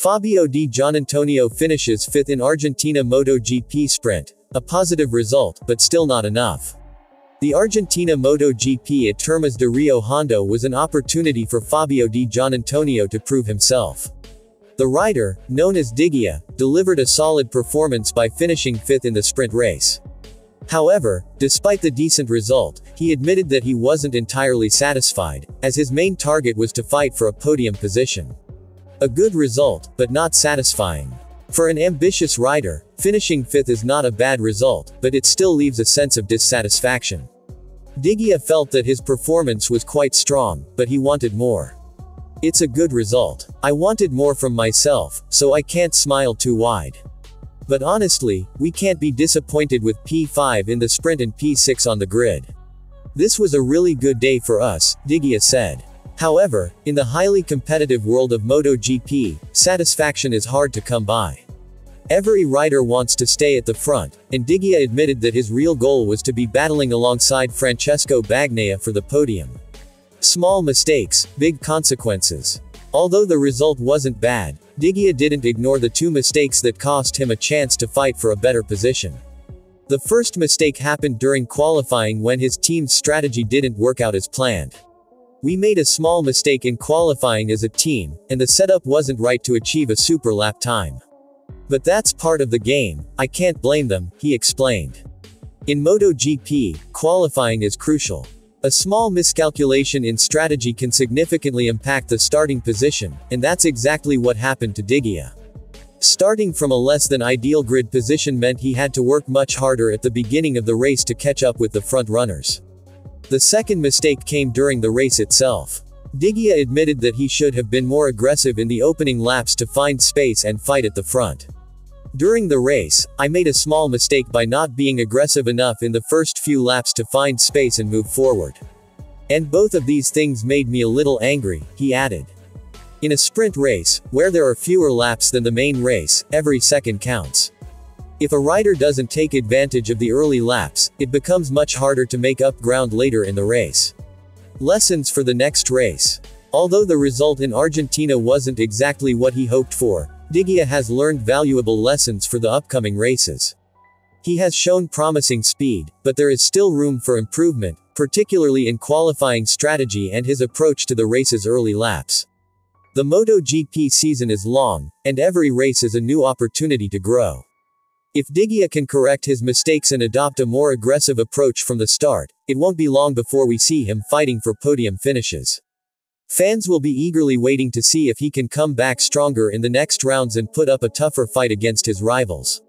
Fabio Di Giannantonio finishes 5th in Argentina MotoGP sprint, a positive result, but still not enough. The Argentina MotoGP at Termas de Rio Hondo was an opportunity for Fabio Di Giannantonio to prove himself. The rider, known as Digia, delivered a solid performance by finishing 5th in the sprint race. However, despite the decent result, he admitted that he wasn't entirely satisfied, as his main target was to fight for a podium position. A good result, but not satisfying. For an ambitious rider, finishing 5th is not a bad result, but it still leaves a sense of dissatisfaction. Digia felt that his performance was quite strong, but he wanted more. It's a good result. I wanted more from myself, so I can't smile too wide. But honestly, we can't be disappointed with P5 in the sprint and P6 on the grid. This was a really good day for us, Digia said. However, in the highly competitive world of MotoGP, satisfaction is hard to come by. Every rider wants to stay at the front, and Digia admitted that his real goal was to be battling alongside Francesco Bagnaia for the podium. Small mistakes, big consequences. Although the result wasn't bad, Digia didn't ignore the 2 mistakes that cost him a chance to fight for a better position. The first mistake happened during qualifying when his team's strategy didn't work out as planned. We made a small mistake in qualifying as a team, and the setup wasn't right to achieve a super lap time. But that's part of the game, I can't blame them, he explained. In MotoGP, qualifying is crucial. A small miscalculation in strategy can significantly impact the starting position, and that's exactly what happened to Digia. Starting from a less than ideal grid position meant he had to work much harder at the beginning of the race to catch up with the front runners. The second mistake came during the race itself. Digia admitted that he should have been more aggressive in the opening laps to find space and fight at the front. During the race, I made a small mistake by not being aggressive enough in the first few laps to find space and move forward. And both of these things made me a little angry, he added. In a sprint race, where there are fewer laps than the main race, every second counts. If a rider doesn't take advantage of the early laps, it becomes much harder to make up ground later in the race. Lessons for the next race. Although the result in Argentina wasn't exactly what he hoped for, Digia has learned valuable lessons for the upcoming races. He has shown promising speed, but there is still room for improvement, particularly in qualifying strategy and his approach to the race's early laps. The MotoGP season is long, and every race is a new opportunity to grow. If Digia can correct his mistakes and adopt a more aggressive approach from the start, it won't be long before we see him fighting for podium finishes. Fans will be eagerly waiting to see if he can come back stronger in the next rounds and put up a tougher fight against his rivals.